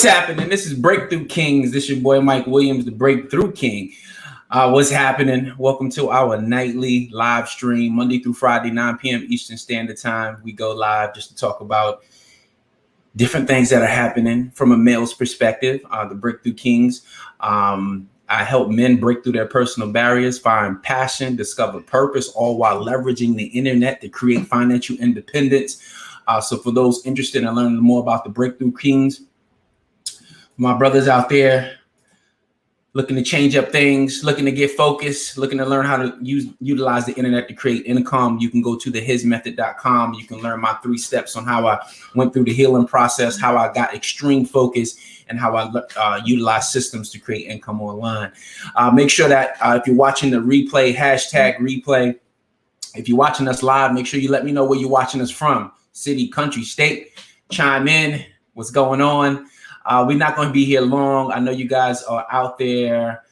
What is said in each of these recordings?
What's happening? This is Breakthrough Kings. This is your boy Mike Williams, the Breakthrough King. What's happening? Welcome to our nightly live stream, Monday through Friday, 9 p.m. Eastern Standard Time. We go live just to talk about different things that are happening from a male's perspective. The Breakthrough Kings. I help men break through their personal barriers, find passion, discover purpose, all while leveraging the internet to create financial independence. So for those interested in learning more about the Breakthrough Kings, my brothers out there looking to change up things, looking to get focused, looking to learn how to utilize the internet to create income, you can go to thehismethod.com. You can learn my 3 steps on how I went through the healing process, how I got extreme focus, and how I utilize systems to create income online. Make sure that if you're watching the replay, hashtag replay. If you're watching us live, make sure you let me know where you're watching us from. City, country, state. Chime in. What's going on? We're not going to be here long. I know you guys are out there.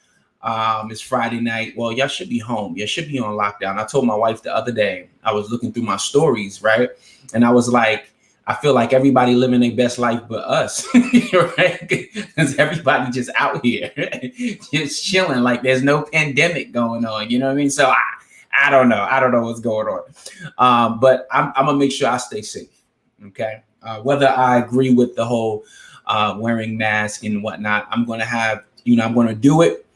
It's Friday night. Well, y'all should be home. You should be on lockdown. I told my wife the other day, I was looking through my stories, right? And I was like, I feel like everybody living their best life but us, right? Because everybody just out here, just chilling like there's no pandemic going on. You know what I mean? So I don't know. I don't know what's going on. But I'm going to make sure I stay safe, okay? Whether I agree with the whole wearing masks and whatnot, I'm going to have, I'm going to do it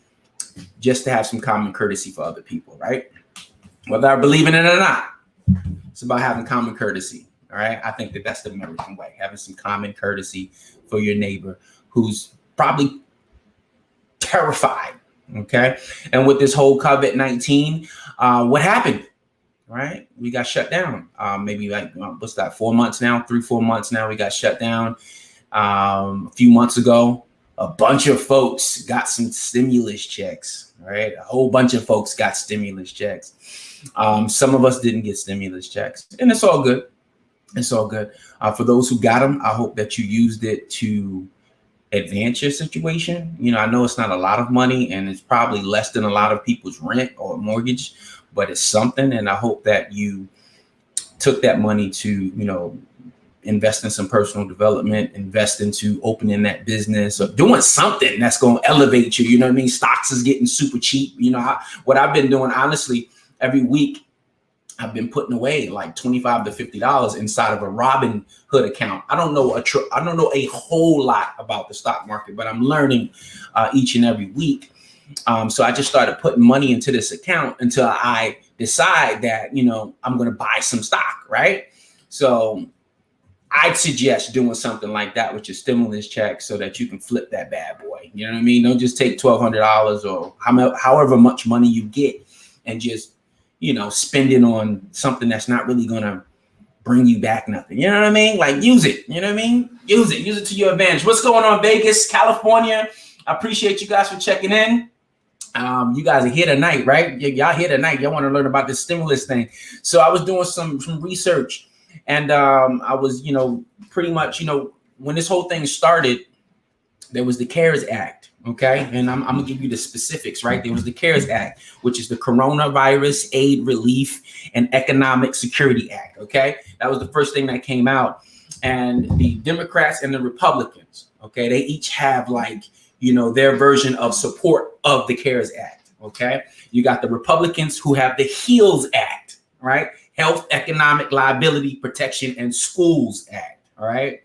just to have some common courtesy for other people, right? Whether I believe in it or not, it's about having common courtesy, all right? I think that that's the American way, having some common courtesy for your neighbor who's probably terrified, okay? And with this whole COVID-19, what happened? Right? We got shut down. Maybe like, what's that, 4 months now, 3-4 months now, we got shut down. A few months ago, a bunch of folks got some stimulus checks, right? A whole bunch of folks got stimulus checks. Some of us didn't get stimulus checks, and it's all good. It's all good. For those who got them, I hope that you used it to advance your situation. I know it's not a lot of money, and it's probably less than a lot of people's rent or mortgage, but it's something. And I hope that you took that money to, invest in some personal development, invest into opening that business or doing something that's going to elevate you. You know what I mean? Stocks is getting super cheap. What I've been doing, honestly, every week, I've been putting away like $25 to $50 inside of a Robinhood account. I don't know a whole lot about the stock market, but I'm learning each and every week. So I just started putting money into this account until I decide that, I'm going to buy some stock, right? So I'd suggest doing something like that with your stimulus check so that you can flip that bad boy. You know what I mean? Don't just take $1,200 or however much money you get and just, spend it on something that's not really going to bring you back nothing. You know what I mean? Like, use it. You know what I mean? Use it to your advantage. What's going on, Vegas, California? I appreciate you guys for checking in. You guys are here tonight, right? Y'all here tonight. Y'all want to learn about this stimulus thing. So I was doing some research. And I was, pretty much, when this whole thing started, there was the CARES Act. OK, and I'm going to give you the specifics. Right. There was the CARES Act, which is the Coronavirus Aid, Relief and Economic Security Act. OK, that was the first thing that came out. And the Democrats and the Republicans, OK, they each have their version of support of the CARES Act. OK, you got the Republicans who have the HEALS Act. Right. Health, Economic Liability Protection and Schools Act. All right.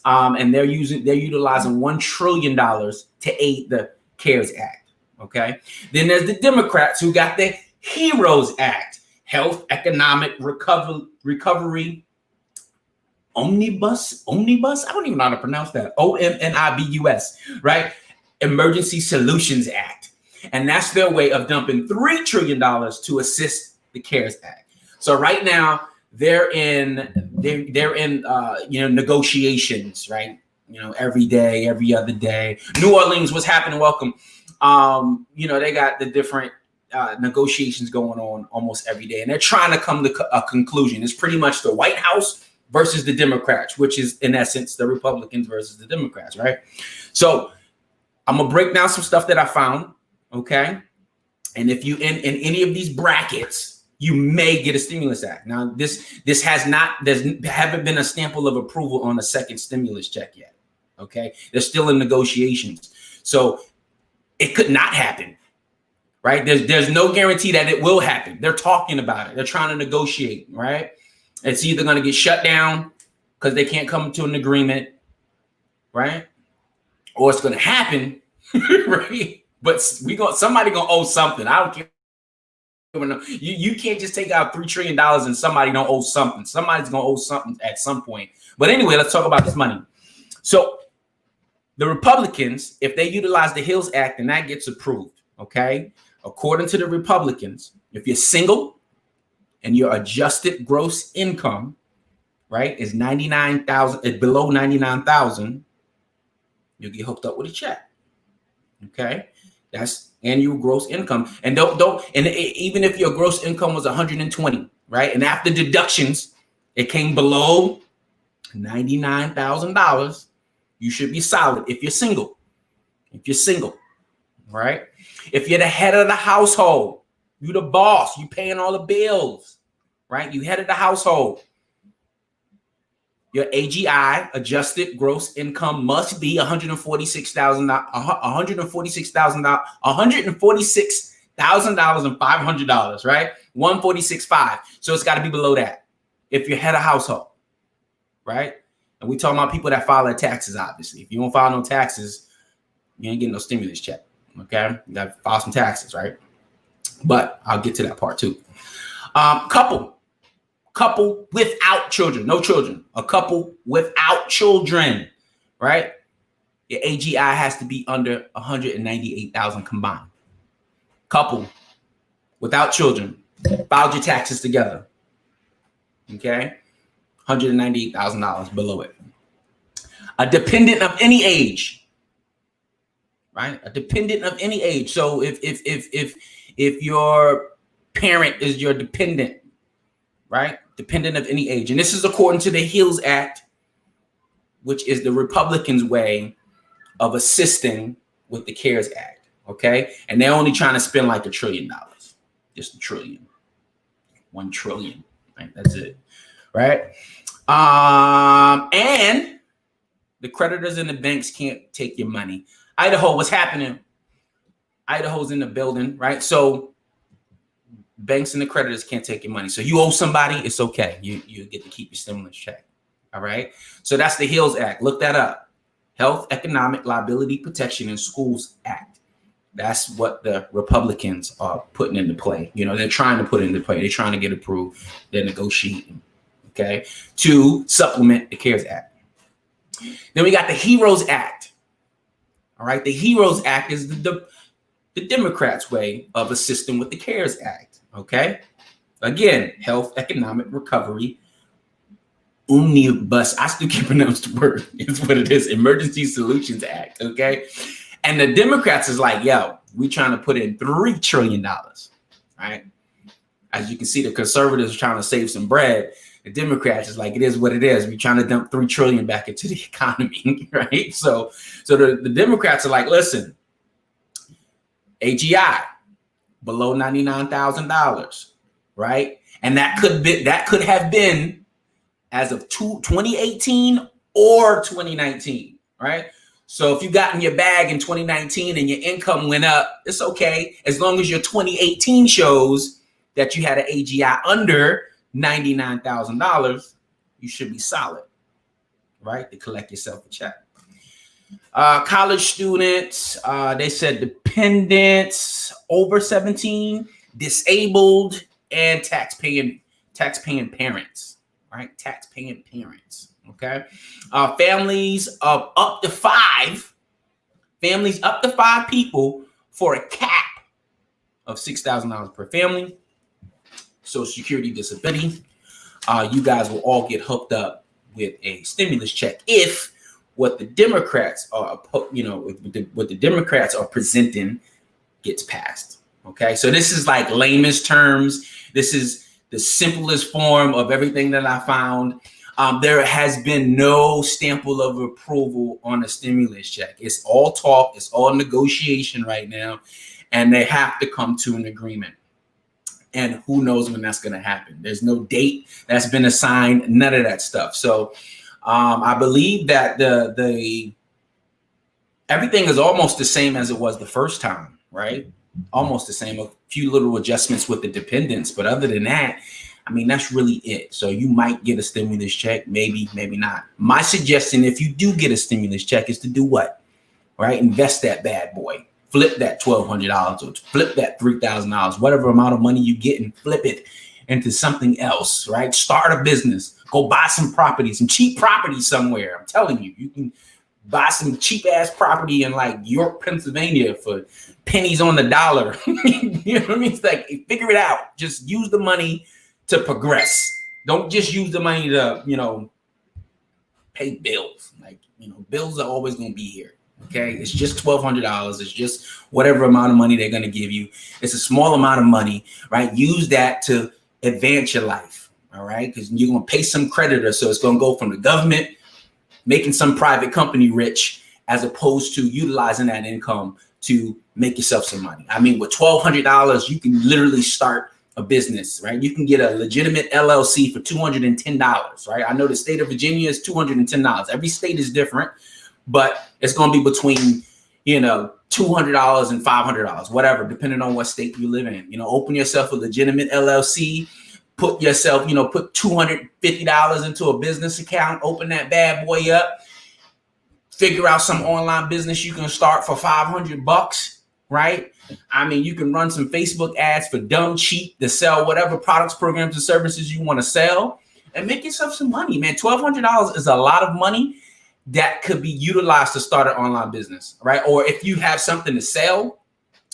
And they're utilizing $1 trillion to aid the CARES Act. OK, then there's the Democrats who got the HEROES Act, Health, Economic Recovery Omnibus. I don't even know how to pronounce that. OMNIBUS. Right. Emergency Solutions Act. And that's their way of dumping $3 trillion to assist the CARES Act. So right now they're in negotiations, right? Every day, every other day. New Orleans, what's happening? Welcome. They got the different negotiations going on almost every day, and they're trying to come to a conclusion. It's pretty much the White House versus the Democrats, which is in essence the Republicans versus the Democrats, right? So I'm gonna break down some stuff that I found, okay? And if you in any of these brackets, you may get a stimulus act. Now, there's haven't been a stamp of approval on a second stimulus check yet. Okay, they're still in negotiations, so it could not happen. Right? There's no guarantee that it will happen. They're talking about it. They're trying to negotiate. Right? It's either going to get shut down because they can't come to an agreement, right? Or it's going to happen, right? But somebody gonna owe something. I don't care. You can't just take out $3 trillion and somebody don't owe something. Somebody's gonna owe something at some point. But anyway, let's talk about this money. So the Republicans, if they utilize the HEALS Act and that gets approved, okay, according to the Republicans, if you're single and your adjusted gross income, right, is 99,000, below 99,000, you'll get hooked up with a check. Okay, that's annual gross income. And even if your gross income was 120, right, and after deductions, it came below $99,000, you should be solid if you're single. If you're single, right? If you're the head of the household, you the boss, you paying all the bills, right? You head of the household. Your AGI, adjusted gross income, must be $146,500, right? 146.5. So it's got to be below that if you're head of household, right? And we talking about people that file their taxes, obviously. If you don't file no taxes, you ain't getting no stimulus check, okay? You got to file some taxes, right? But I'll get to that part too. Couple without children, no children, a couple without children, right? Your AGI has to be under 198,000 combined. Couple without children, filed your taxes together, okay? $198,000 below it. A dependent of any age, right? A dependent of any age. So if your parent is your dependent, right? Dependent of any age. And this is according to the HEALS Act, which is the Republicans' way of assisting with the CARES Act, okay? And they're only trying to spend like $1 trillion, just $1 trillion, 1 trillion, right? That's it, right? And the creditors and the banks can't take your money. Idaho, what's happening? Idaho's in the building, right? So banks and the creditors can't take your money. So you owe somebody, it's okay. You get to keep your stimulus check. All right. So that's the HEALS Act. Look that up. Health Economic Liability Protection in Schools Act. That's what the Republicans are putting into play. You know, they're trying to put into play. They're trying to get approved. They're negotiating, okay, to supplement the CARES Act. Then we got the HEROES Act. All right. The HEROES Act is the Democrats' way of assisting with the CARES Act. Okay. Again, Health Economic Recovery Omnibus. I still can't pronounce the word. It's what it is. Emergency Solutions Act. Okay. And the Democrats is like, yo, we trying to put in $3 trillion. Right. As you can see, the conservatives are trying to save some bread. The Democrats is like, it is what it is. We're trying to dump $3 trillion back into the economy. Right. So the Democrats are like, listen, AGI below $99,000, right? And that could have been as of 2018 or 2019, right? So if you got in your bag in 2019 and your income went up, it's okay. As long as your 2018 shows that you had an AGI under $99,000, you should be solid, right? To collect yourself a check. College students, they said dependents over 17, disabled, and tax-paying parents, right? Tax-paying parents, okay? Families of up to 5 people for a cap of $6,000 per family. Social Security disability. You guys will all get hooked up with a stimulus check if what the Democrats are, what the Democrats are presenting gets passed. Okay, so this is like layman's terms. This is the simplest form of everything that I found. There has been no stamp of approval on a stimulus check. It's all talk. It's all negotiation right now, and they have to come to an agreement. And who knows when that's going to happen? There's no date that's been assigned. None of that stuff. So I believe that the everything is almost the same as it was the first time, right? Almost the same. A few little adjustments with the dependents, but other than that, I mean, that's really it. So you might get a stimulus check, maybe, maybe not. My suggestion, if you do get a stimulus check, is to do what? Right? Invest that bad boy. Flip that $1,200 or flip that $3,000, whatever amount of money you get, and flip it into something else, right? Start a business. Go buy some property, some cheap property somewhere. I'm telling you, you can buy some cheap ass property in like York, Pennsylvania for pennies on the dollar. You know what I mean? It's like, figure it out. Just use the money to progress. Don't just use the money to, pay bills. Like, bills are always going to be here. Okay. It's just $1,200. It's just whatever amount of money they're going to give you. It's a small amount of money, right? Use that to advance your life. All right. Because you're going to pay some creditor. So it's going to go from the government making some private company rich, as opposed to utilizing that income to make yourself some money. I mean, with $1,200, you can literally start a business, right? You can get a legitimate LLC for $210, right? I know the state of Virginia is $210. Every state is different, but it's going to be between, $200 and $500, whatever, depending on what state you live in. Open yourself a legitimate LLC. Put yourself, put $250 into a business account, open that bad boy up, figure out some online business you can start for $500, right? I mean, you can run some Facebook ads for dumb cheap to sell whatever products, programs, and services you want to sell and make yourself some money, man. $1,200 is a lot of money that could be utilized to start an online business, right? Or if you have something to sell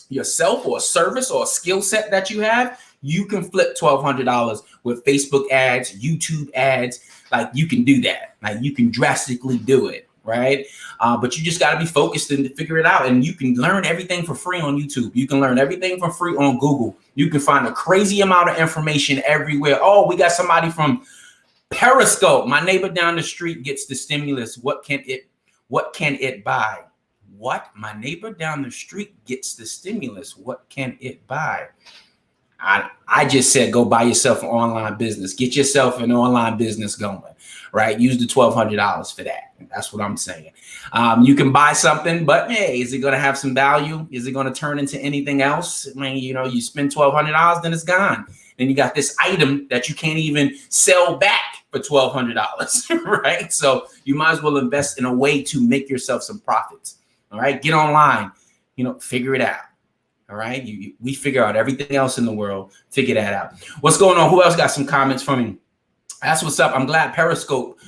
yourself, or a service or a skill set that you have, you can flip $1,200 with Facebook ads, YouTube ads. Like, you can do that. Like, you can drastically do it, right? But you just got to be focused and figure it out. And you can learn everything for free on YouTube. You can learn everything for free on Google. You can find a crazy amount of information everywhere. Oh, we got somebody from Periscope. My neighbor down the street gets the stimulus. What can it buy? What? My neighbor down the street gets the stimulus. What can it buy? I just said, go buy yourself an online business. Get yourself an online business going, right? Use the $1,200 for that. That's what I'm saying. You can buy something, but hey, is it going to have some value? Is it going to turn into anything else? I mean, you spend $1,200, then it's gone. Then you got this item that you can't even sell back for $1,200, right? So you might as well invest in a way to make yourself some profits. All right, get online, figure it out. All right. We figure out everything else in the world. Figure that out. What's going on? Who else got some comments from me? That's what's up. I'm glad Periscope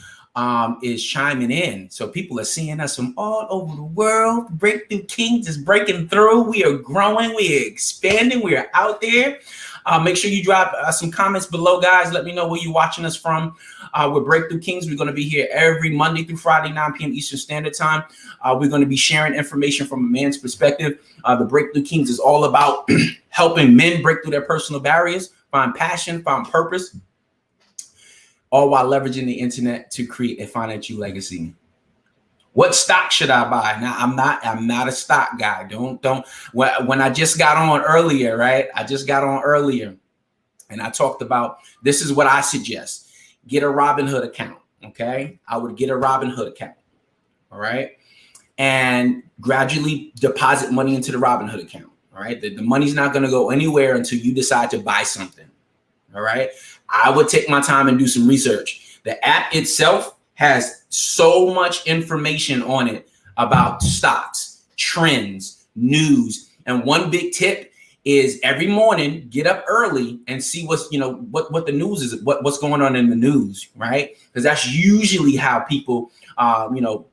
is chiming in. So people are seeing us from all over the world. Breakthrough Kings is breaking through. We are growing. We are expanding. We are out there. Make sure you drop some comments below, guys. Let me know where you're watching us from. With Breakthrough Kings, we're going to be here every Monday through Friday, 9 p.m. Eastern Standard Time. We're going to be sharing information from a man's perspective. The Breakthrough Kings is all about helping men break through their personal barriers, find passion, find purpose, all while leveraging the internet to create a financial legacy. What stock should I buy? Now, I'm not a stock guy. Don't. When I just got on earlier, right? I just got on earlier and I talked about, this is what I suggest. Get a Robinhood account. Okay. I would get a Robinhood account. All right. And gradually deposit money into the Robinhood account. All right. The money's not going to go anywhere until you decide to buy something. All right. I would take my time and do some research. The app itself has so much information on it about stocks, trends, news. And one big tip is every morning, get up early and see what's, what the news is, what's going on in the news, right? Because that's usually how people,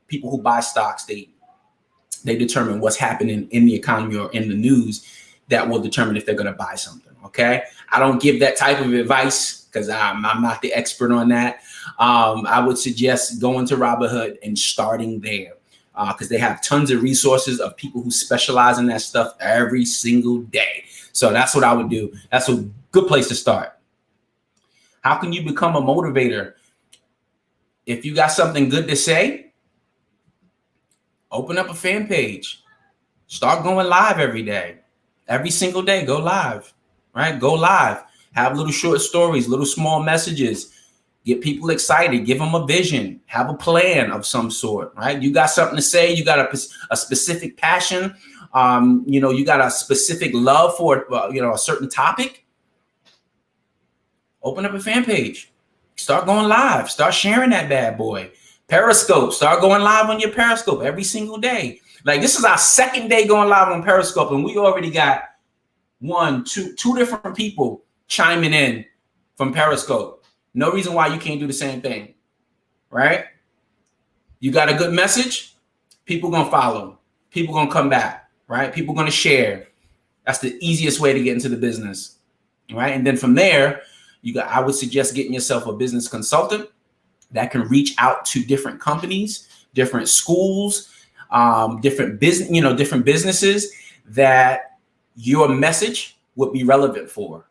people who buy stocks, they determine what's happening in the economy or in the news that will determine if they're going to buy something. Okay. I don't give that type of advice because I'm not the expert on that. I would suggest going to Robinhood and starting there because they have tons of resources of people who specialize in that stuff every single day. So that's what I would do. That's a good place to start. How can you become a motivator? If you got something good to say, open up a fan page. Start going live every day. Every single day, go live, right? Go live. Have little short stories, little small messages. Get people excited. Give them a vision. Have a plan of some sort, right? You got something to say. You got a specific passion. You got a specific love for, a certain topic. Open up a fan page. Start going live. Start sharing that bad boy. Periscope. Start going live on your Periscope every single day. Like, this is our second day going live on Periscope, and we already got two different people chiming in from Periscope. No reason why you can't do the same thing, right? You got a good message, people gonna follow. People gonna come back, right? People gonna share. That's the easiest way to get into the business, right? And then from there, I would suggest getting yourself a business consultant that can reach out to different companies, different schools, different businesses that your message would be relevant for.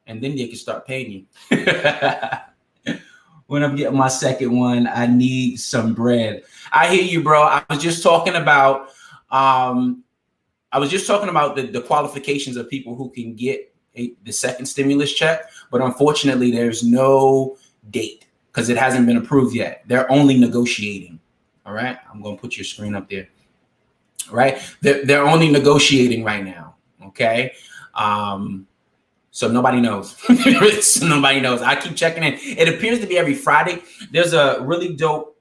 And then they can start paying you. When I'm getting my second one, I need some bread. I hear you, bro. I was just talking about the qualifications of people who can get the second stimulus check, but unfortunately, there's no date because it hasn't been approved yet. They're only negotiating. All right, I'm gonna put your screen up there. All right, they're only negotiating right now. Okay. So nobody knows. Nobody knows. I keep checking in. It appears to be every Friday. There's a really dope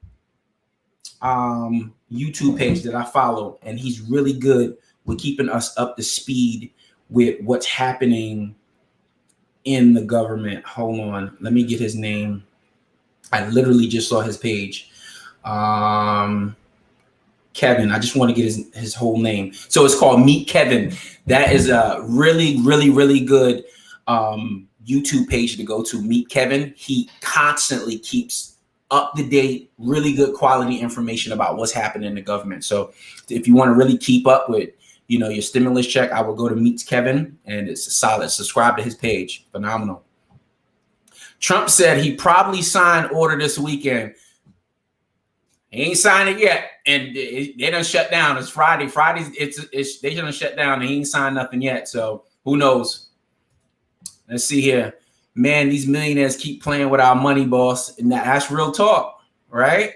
YouTube page that I follow, and he's really good with keeping us up to speed with what's happening in the government. Hold on. Let me get his name. I literally just saw his page. Kevin. I just want to get his whole name. So it's called Meet Kevin. That is a really, really, really good YouTube page to go to. Meet Kevin. He constantly keeps up to date, really good quality information about what's happening in the government. So if you want to really keep up with, your stimulus check, I will go to Meet Kevin, and it's solid. Subscribe to his page. Phenomenal. Trump said he probably signed order this weekend. He ain't signed it yet, and they done shut down. It's Friday. Fridays, they done shut down, and he ain't signed nothing yet. So who knows? Let's see here, man. These millionaires keep playing with our money, boss, and that's real talk, right?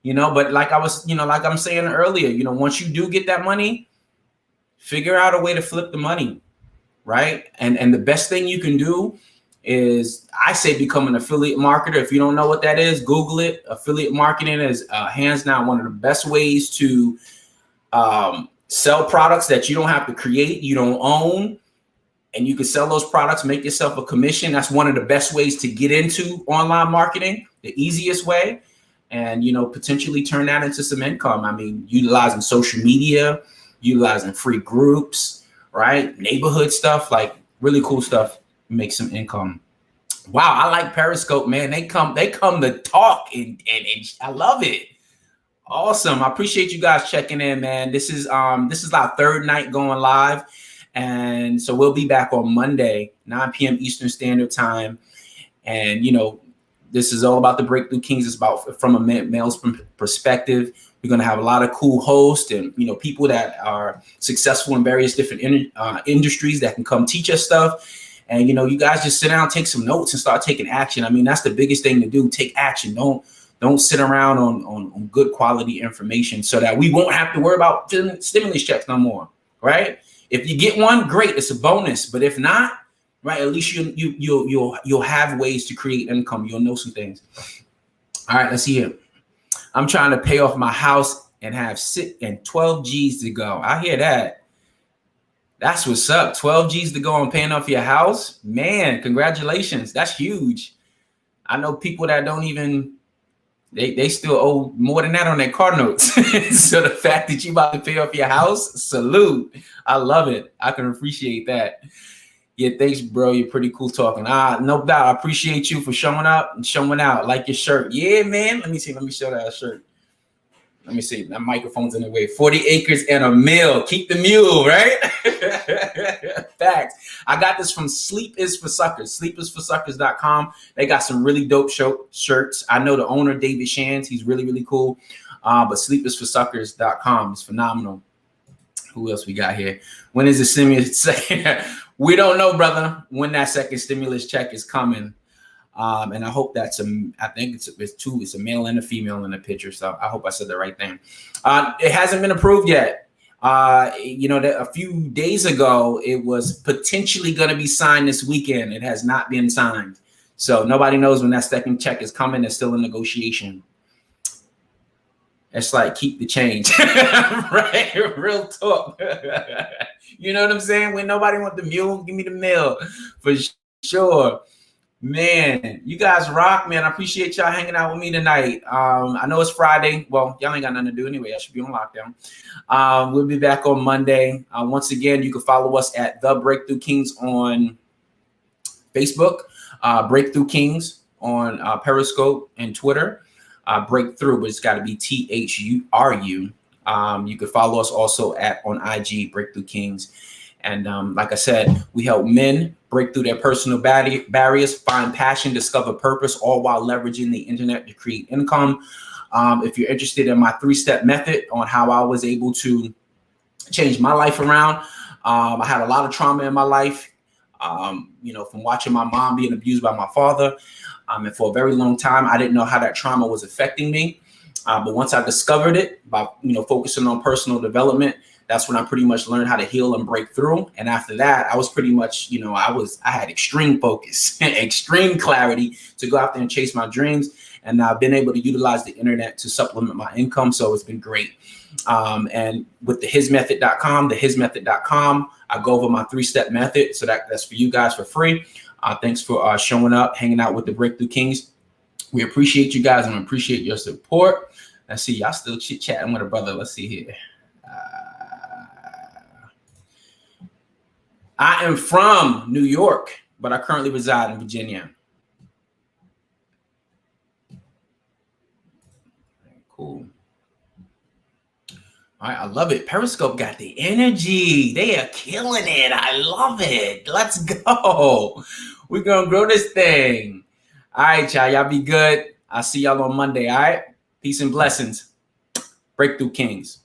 But like I'm saying earlier, once you do get that money, figure out a way to flip the money, right? And the best thing you can do is, I say, become an affiliate marketer. If you don't know what that is, Google it. Affiliate marketing is hands down one of the best ways to sell products that you don't have to create, you don't own, and you can sell those products, make yourself a commission. That's one of the best ways to get into online marketing, the easiest way, and potentially turn that into some income. I mean, utilizing social media, utilizing free groups, right? Neighborhood stuff, like really cool stuff. Make some income. Wow, I like Periscope, man. They come to talk, and I love it. Awesome. I appreciate you guys checking in, man. This is our third night going live, and so we'll be back on Monday, 9 p.m. Eastern Standard Time. And this is all about the Breakthrough Kings. It's about from a male's perspective. We're going to have a lot of cool hosts and people that are successful in various different industries that can come teach us stuff. And, you guys just sit down, take some notes, and start taking action. I mean, that's the biggest thing to do. Take action. Don't sit around on good quality information, so that we won't have to worry about stimulus checks no more, right? If you get one, great. It's a bonus. But if not, right, at least you'll have ways to create income. You'll know some things. All right, let's see here. I'm trying to pay off my house and have 12 G's to go. I hear that. That's what's up. 12 G's to go on paying off your house. Man, congratulations. That's huge. I know people that don't even, they still owe more than that on their car notes. So the fact that you about to pay off your house, salute. I love it. I can appreciate that. Yeah, thanks, bro. You're pretty cool talking. No doubt. I appreciate you for showing up and showing out. Like your shirt. Yeah, man. Let me see. Let me show that shirt. Let me see. That microphone's in the way. 40 acres and a mill. Keep the mule, right? Facts. I got this from Sleep is for Suckers. Sleepisforsuckers.com. They got some really dope shirts. I know the owner, David Shands. He's really, really cool. But sleepisforsuckers.com is phenomenal. Who else we got here? When is the stimulus? We don't know, brother, when that second stimulus check is coming. And I hope I think it's a male and a female in the picture. So I hope I said the right thing. It hasn't been approved yet. That a few days ago, it was potentially going to be signed this weekend. It has not been signed. So nobody knows when that second check is coming. It's still in negotiation. It's like, keep the change, right? Real talk. You know what I'm saying? When nobody want the mule, give me the mill for sure. Man, you guys rock, man. I appreciate y'all hanging out with me tonight. I know it's Friday. Well, y'all ain't got nothing to do anyway. I should be on lockdown. We'll be back on Monday. Once again, you can follow us at The Breakthrough Kings on Facebook, Breakthrough Kings on Periscope and Twitter. Breakthrough, but it's got to be THURU. You can follow us also on IG, Breakthrough Kings. And like I said, we help men break through their personal barriers, find passion, discover purpose, all while leveraging the internet to create income. If you're interested in my 3-step method on how I was able to change my life around, I had a lot of trauma in my life, from watching my mom being abused by my father. And for a very long time, I didn't know how that trauma was affecting me. But once I discovered it by, focusing on personal development, that's when I pretty much learned how to heal and break through. And after that, I was pretty much, I had extreme focus, extreme clarity to go out there and chase my dreams. And I've been able to utilize the internet to supplement my income. So it's been great. And with the hismethod.com, I go over my 3-step method. So that's for you guys for free. Thanks for showing up, hanging out with the Breakthrough Kings. We appreciate you guys and we appreciate your support. Let's see, y'all still chit-chatting with a brother. Let's see here. I am from New York, but I currently reside in Virginia. Cool. All right, I love it. Periscope got the energy. They are killing it. I love it. Let's go. We're going to grow this thing. All right, y'all. Y'all be good. I'll see y'all on Monday, all right? Peace and blessings. Breakthrough Kings.